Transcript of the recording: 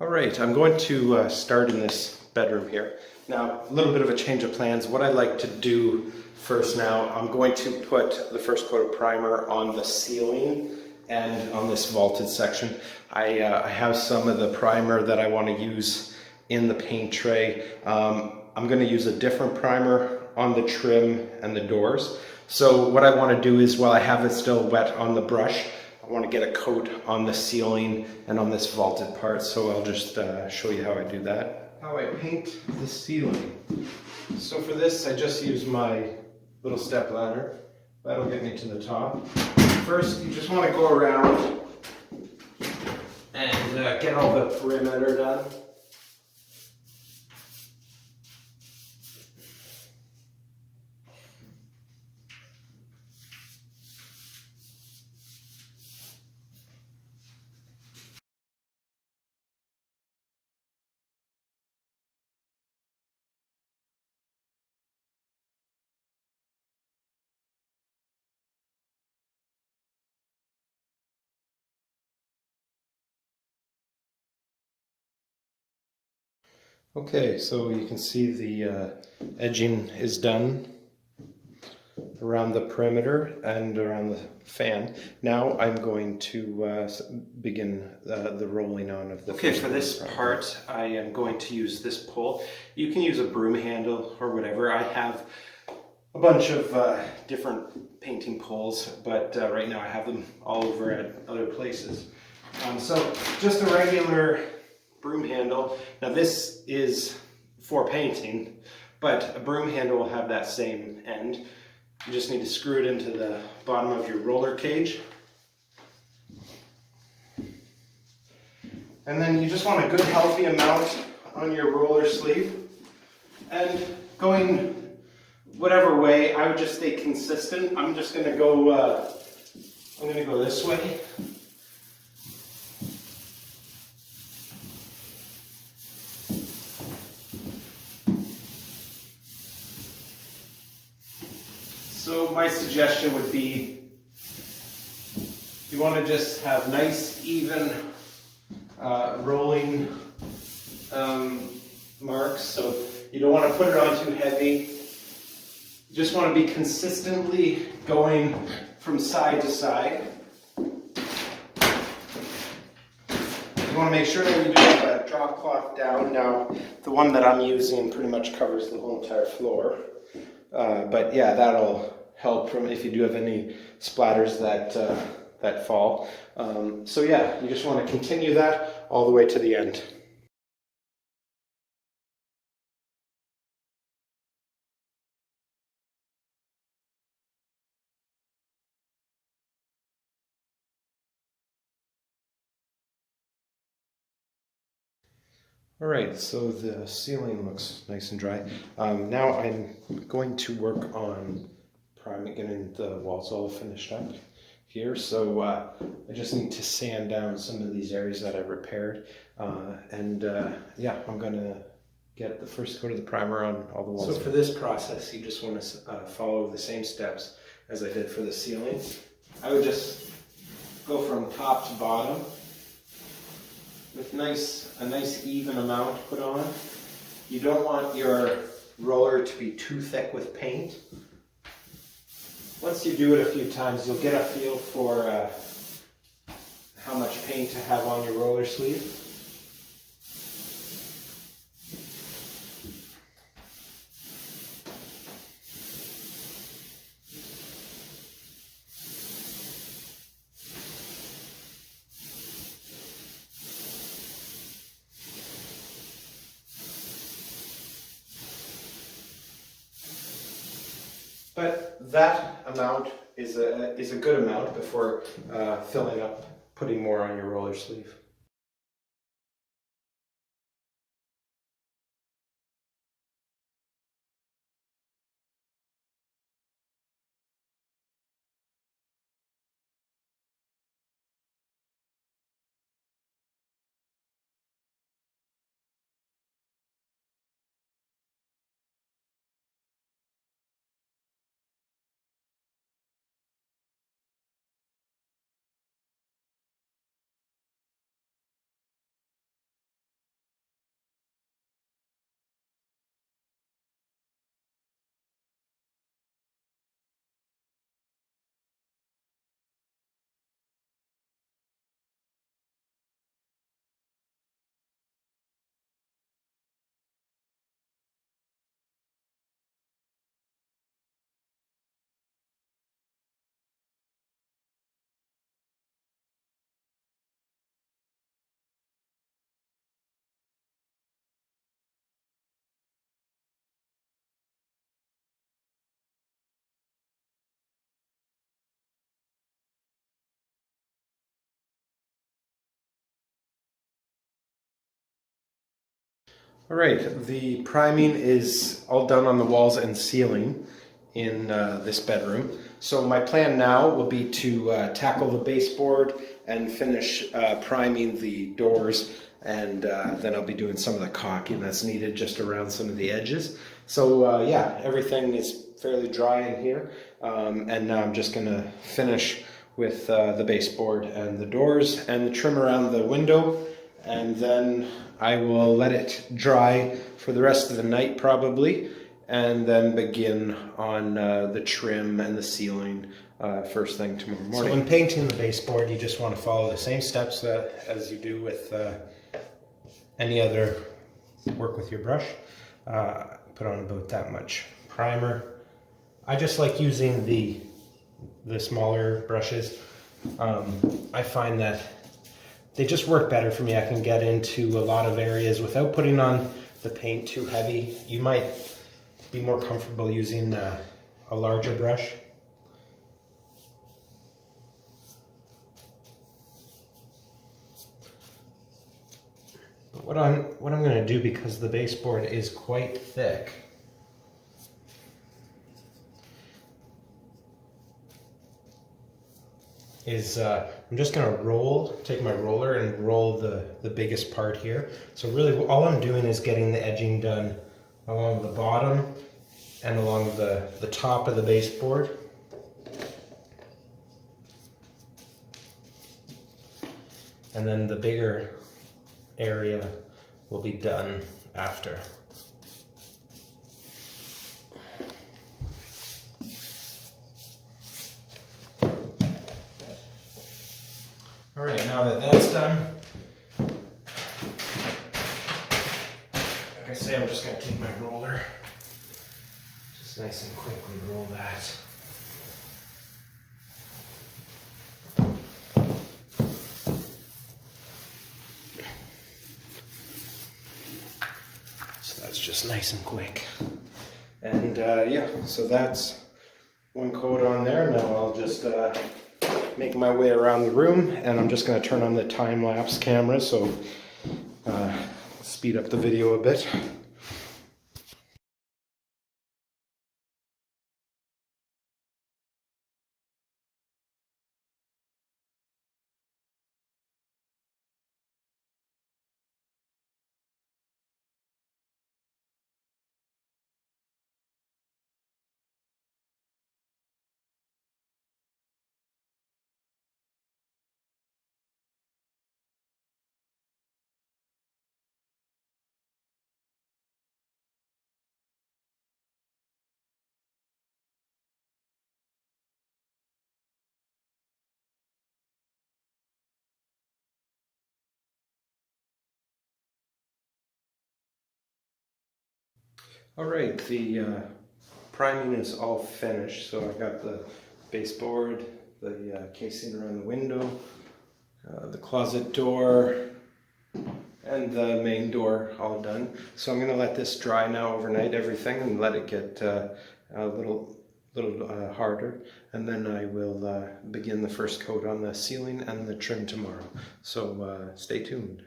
All right, I'm going to start in this bedroom here. Now, a little bit of a change of plans. What I'd like to do first now, I'm going to put the first coat of primer on the ceiling and on this vaulted section. I have some of the primer that I want to use in the paint tray. I'm going to use a different primer on the trim and the doors. So what I want to do is, while I have it still wet on the brush, I want to get a coat on the ceiling and on this vaulted part, so I'll just show you how I do that. How I paint the ceiling. So for this, I just use my little step ladder. That'll get me to the top. First, you just want to go around and get all the perimeter done. Okay, so you can see the edging is done around the perimeter and around the fan. Now I'm going to begin the rolling on of the. Okay, for this part I am going to use this pole. You can use a broom handle or whatever. I have a bunch of different painting poles, but right now I have them all over at other places. So just a regular broom handle. Now this is for painting, but a broom handle will have that same end. You just need to screw it into the bottom of your roller cage. And then you just want a good healthy amount on your roller sleeve. And going whatever way, I would just stay consistent. I'm just going to go this way. So my suggestion would be, you want to just have nice, even rolling marks. So you don't want to put it on too heavy. You just want to be consistently going from side to side. You want to make sure that you do have a drop cloth down. Now, the one that I'm using pretty much covers the whole entire floor. But yeah, that'll help from if you do have any splatters that fall. So yeah, you just want to continue that all the way to the end. All right, so the ceiling looks nice and dry. Now I'm going to work on getting the walls all finished up here. So I just need to sand down some of these areas that I repaired. Yeah, I'm gonna get the first coat of the primer on all the walls. So for this process, you just want to follow the same steps as I did for the ceiling. I would just go from top to bottom with a nice even amount put on. You don't want your roller to be too thick with paint. Once you do it a few times, you'll get a feel for how much paint to have on your roller sleeve. But that amount is a good amount before filling up, putting more on your roller sleeve. All right, the priming is all done on the walls and ceiling in this bedroom. So my plan now will be to tackle the baseboard and finish priming the doors, and then I'll be doing some of the caulking that's needed just around some of the edges. So yeah, everything is fairly dry in here, and now I'm just going to finish with the baseboard and the doors and the trim around the window, and then I will let it dry for the rest of the night probably, and then begin on the trim and the ceiling first thing tomorrow morning. So when painting the baseboard, you just want to follow the same steps as you do with any other work with your brush. Put on about that much primer. I just like using the smaller brushes. I find that they just work better for me. I can get into a lot of areas without putting on the paint too heavy. You might be more comfortable using a larger brush. But what I'm going to do, because the baseboard is quite thick, is I'm just going to take my roller and roll the biggest part here. So really all I'm doing is getting the edging done along the bottom and along the top of the baseboard. And then the bigger area will be done after. All right, now that that's done, like I say, I'm just going to take my roller, just nice and quickly roll that. So that's just nice and quick. And yeah, so that's one coat on there. Now I'll just make my way around the room, and I'm just going to turn on the time-lapse camera, so speed up the video a bit. All right, the priming is all finished. So I got the baseboard, the casing around the window, the closet door, and the main door all done. So I'm going to let this dry now overnight, everything, and let it get a little harder. And then I will begin the first coat on the ceiling and the trim tomorrow. So stay tuned.